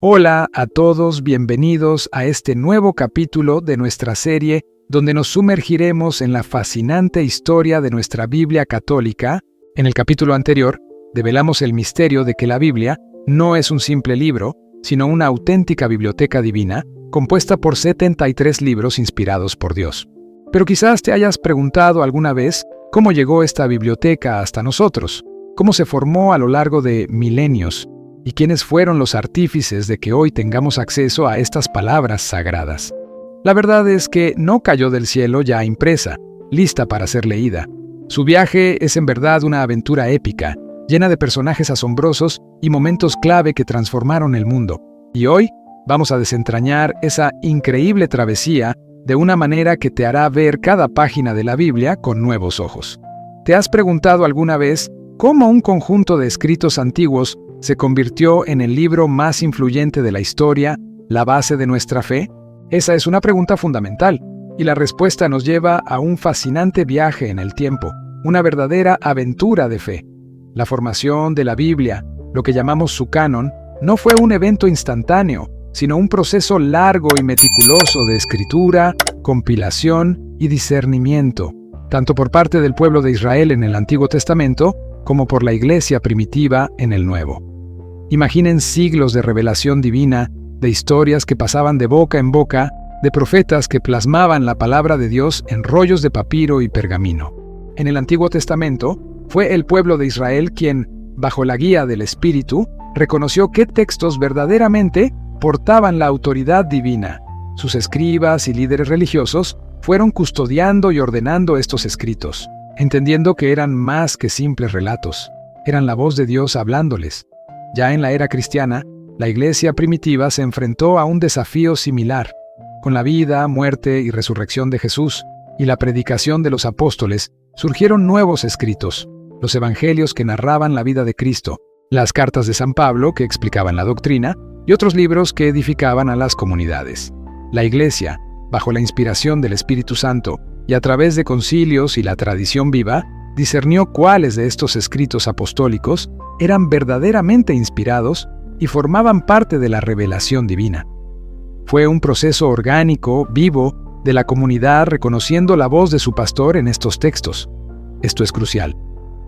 Hola a todos, bienvenidos a este nuevo capítulo de nuestra serie donde nos sumergiremos en la fascinante historia de nuestra Biblia católica. En el capítulo anterior, develamos el misterio de que la Biblia no es un simple libro, sino una auténtica biblioteca divina, compuesta por 73 libros inspirados por Dios. Pero quizás te hayas preguntado alguna vez cómo llegó esta biblioteca hasta nosotros, cómo se formó a lo largo de milenios, y quiénes fueron los artífices de que hoy tengamos acceso a estas palabras sagradas. La verdad es que no cayó del cielo ya impresa, lista para ser leída. Su viaje es en verdad una aventura épica, llena de personajes asombrosos y momentos clave que transformaron el mundo. Y hoy vamos a desentrañar esa increíble travesía de una manera que te hará ver cada página de la Biblia con nuevos ojos. ¿Te has preguntado alguna vez cómo un conjunto de escritos antiguos se convirtió en el libro más influyente de la historia, la base de nuestra fe? Esa es una pregunta fundamental, y la respuesta nos lleva a un fascinante viaje en el tiempo, una verdadera aventura de fe. La formación de la Biblia, lo que llamamos su canon, no fue un evento instantáneo, sino un proceso largo y meticuloso de escritura, compilación y discernimiento, tanto por parte del pueblo de Israel en el Antiguo Testamento, como por la Iglesia primitiva en el Nuevo. Imaginen siglos de revelación divina, de historias que pasaban de boca en boca, de profetas que plasmaban la palabra de Dios en rollos de papiro y pergamino. En el Antiguo Testamento, fue el pueblo de Israel quien, bajo la guía del Espíritu, reconoció qué textos verdaderamente portaban la autoridad divina. Sus escribas y líderes religiosos fueron custodiando y ordenando estos escritos, entendiendo que eran más que simples relatos, eran la voz de Dios hablándoles. Ya en la era cristiana, la Iglesia primitiva se enfrentó a un desafío similar. Con la vida, muerte y resurrección de Jesús y la predicación de los apóstoles, surgieron nuevos escritos, los evangelios que narraban la vida de Cristo, las cartas de San Pablo que explicaban la doctrina y otros libros que edificaban a las comunidades. La Iglesia, bajo la inspiración del Espíritu Santo y a través de concilios y la tradición viva, discernió cuáles de estos escritos apostólicos eran verdaderamente inspirados y formaban parte de la revelación divina. Fue un proceso orgánico, vivo, de la comunidad reconociendo la voz de su pastor en estos textos. Esto es crucial.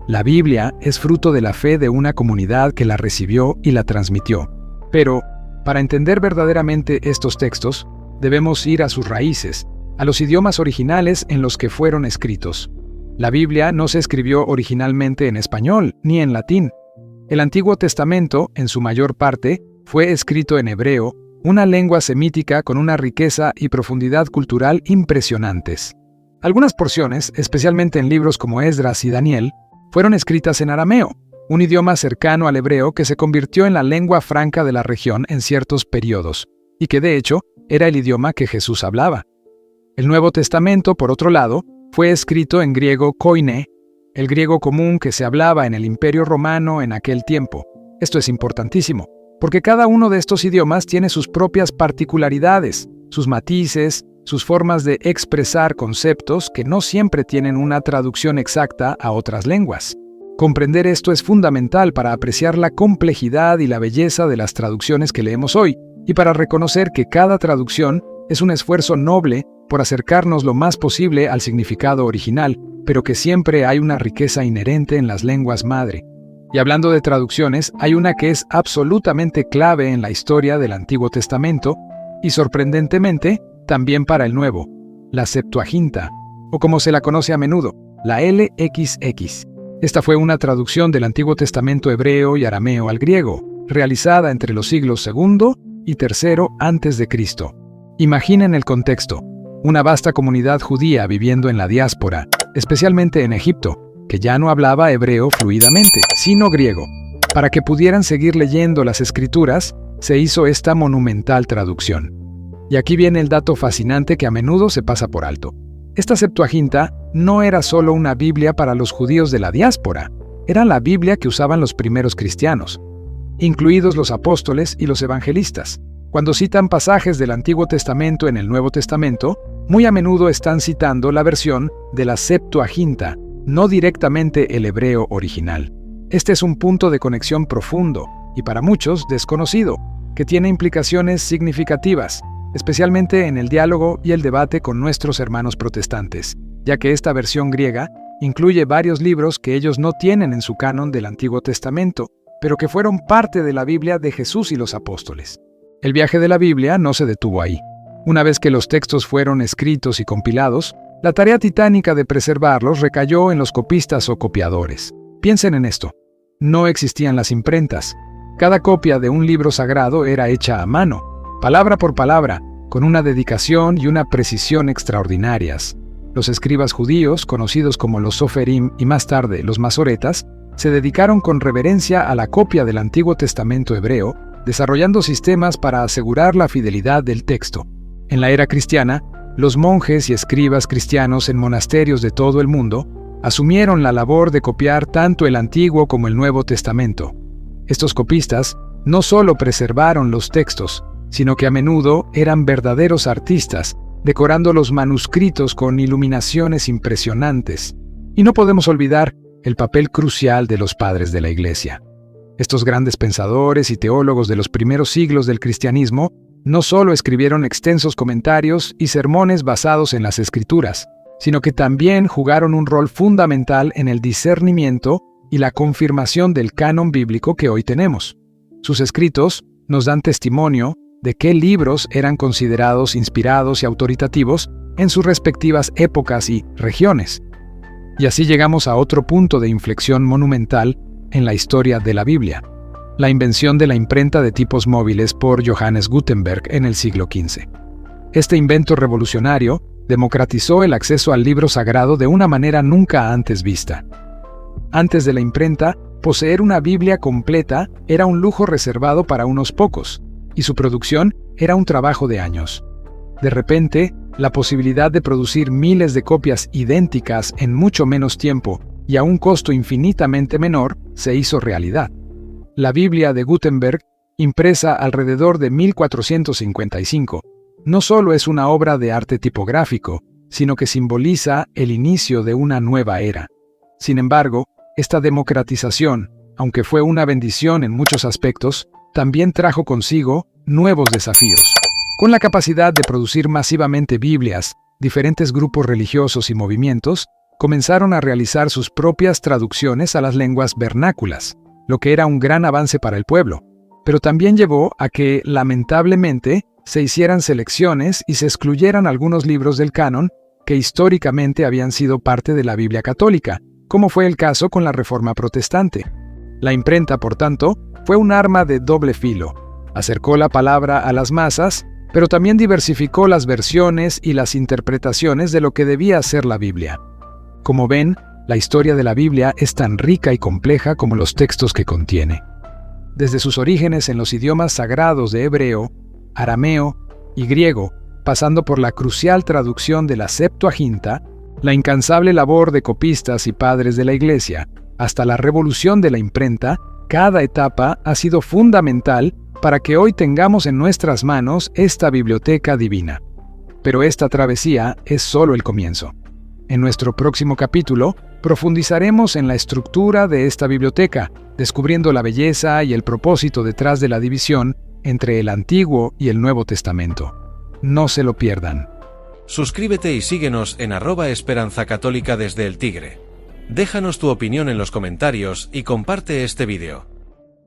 La Biblia es fruto de la fe de una comunidad que la recibió y la transmitió. Pero, para entender verdaderamente estos textos, debemos ir a sus raíces, a los idiomas originales en los que fueron escritos. La Biblia no se escribió originalmente en español ni en latín. El Antiguo Testamento, en su mayor parte, fue escrito en hebreo, una lengua semítica con una riqueza y profundidad cultural impresionantes. Algunas porciones, especialmente en libros como Esdras y Daniel, fueron escritas en arameo, un idioma cercano al hebreo que se convirtió en la lengua franca de la región en ciertos periodos, y que de hecho era el idioma que Jesús hablaba. El Nuevo Testamento, por otro lado, fue escrito en griego koine, el griego común que se hablaba en el Imperio Romano en aquel tiempo. Esto es importantísimo, porque cada uno de estos idiomas tiene sus propias particularidades, sus matices, sus formas de expresar conceptos que no siempre tienen una traducción exacta a otras lenguas. Comprender esto es fundamental para apreciar la complejidad y la belleza de las traducciones que leemos hoy, y para reconocer que cada traducción es un esfuerzo noble por acercarnos lo más posible al significado original, pero que siempre hay una riqueza inherente en las lenguas madre. Y hablando de traducciones, hay una que es absolutamente clave en la historia del Antiguo Testamento, y sorprendentemente, también para el Nuevo, la Septuaginta, o como se la conoce a menudo, la LXX. Esta fue una traducción del Antiguo Testamento hebreo y arameo al griego, realizada entre los siglos II y III a.C. Imaginen el contexto: una vasta comunidad judía viviendo en la diáspora, especialmente en Egipto, que ya no hablaba hebreo fluidamente, sino griego. Para que pudieran seguir leyendo las Escrituras, se hizo esta monumental traducción. Y aquí viene el dato fascinante que a menudo se pasa por alto. Esta Septuaginta no era solo una Biblia para los judíos de la diáspora, era la Biblia que usaban los primeros cristianos, incluidos los apóstoles y los evangelistas. Cuando citan pasajes del Antiguo Testamento en el Nuevo Testamento, muy a menudo están citando la versión de la Septuaginta, no directamente el hebreo original. Este es un punto de conexión profundo y para muchos desconocido. que tiene implicaciones significativas, especialmente en el diálogo y el debate con nuestros hermanos protestantes, ya que esta versión griega incluye varios libros que ellos no tienen en su canon del Antiguo Testamento, pero que fueron parte de la Biblia de Jesús y los apóstoles. El viaje de la Biblia no se detuvo ahí. Una vez que los textos fueron escritos y compilados, la tarea titánica de preservarlos recayó en los copistas o copiadores. Piensen en esto. No existían las imprentas. Cada copia de un libro sagrado era hecha a mano, palabra por palabra, con una dedicación y una precisión extraordinarias. Los escribas judíos, conocidos como los soferim y más tarde los masoretas, se dedicaron con reverencia a la copia del Antiguo Testamento hebreo, desarrollando sistemas para asegurar la fidelidad del texto. En la era cristiana, los monjes y escribas cristianos en monasterios de todo el mundo asumieron la labor de copiar tanto el Antiguo como el Nuevo Testamento. Estos copistas no solo preservaron los textos, sino que a menudo eran verdaderos artistas, decorando los manuscritos con iluminaciones impresionantes. Y no podemos olvidar el papel crucial de los padres de la Iglesia. Estos grandes pensadores y teólogos de los primeros siglos del cristianismo no solo escribieron extensos comentarios y sermones basados en las Escrituras, sino que también jugaron un rol fundamental en el discernimiento y la confirmación del canon bíblico que hoy tenemos. Sus escritos nos dan testimonio de qué libros eran considerados inspirados y autoritativos en sus respectivas épocas y regiones. Y así llegamos a otro punto de inflexión monumental en la historia de la Biblia: la invención de la imprenta de tipos móviles por Johannes Gutenberg en el siglo XV. Este invento revolucionario democratizó el acceso al libro sagrado de una manera nunca antes vista. Antes de la imprenta, poseer una Biblia completa era un lujo reservado para unos pocos, y su producción era un trabajo de años. De repente, la posibilidad de producir miles de copias idénticas en mucho menos tiempo y a un costo infinitamente menor se hizo realidad. La Biblia de Gutenberg, impresa alrededor de 1455, no solo es una obra de arte tipográfico, sino que simboliza el inicio de una nueva era. Sin embargo, esta democratización, aunque fue una bendición en muchos aspectos, también trajo consigo nuevos desafíos. Con la capacidad de producir masivamente Biblias, diferentes grupos religiosos y movimientos comenzaron a realizar sus propias traducciones a las lenguas vernáculas, lo que era un gran avance para el pueblo, pero también llevó a que, lamentablemente, se hicieran selecciones y se excluyeran algunos libros del canon que históricamente habían sido parte de la Biblia católica, como fue el caso con la Reforma Protestante. La imprenta, por tanto, fue un arma de doble filo. Acercó la palabra a las masas, pero también diversificó las versiones y las interpretaciones de lo que debía ser la Biblia. Como ven, la historia de la Biblia es tan rica y compleja como los textos que contiene. Desde sus orígenes en los idiomas sagrados de hebreo, arameo y griego, pasando por la crucial traducción de la Septuaginta, la incansable labor de copistas y padres de la Iglesia, hasta la revolución de la imprenta, cada etapa ha sido fundamental para que hoy tengamos en nuestras manos esta biblioteca divina. Pero esta travesía es solo el comienzo. En nuestro próximo capítulo, profundizaremos en la estructura de esta biblioteca, descubriendo la belleza y el propósito detrás de la división entre el Antiguo y el Nuevo Testamento. No se lo pierdan. Suscríbete y síguenos en @Esperanza Católica desde el Tigre. Déjanos tu opinión en los comentarios y comparte este vídeo.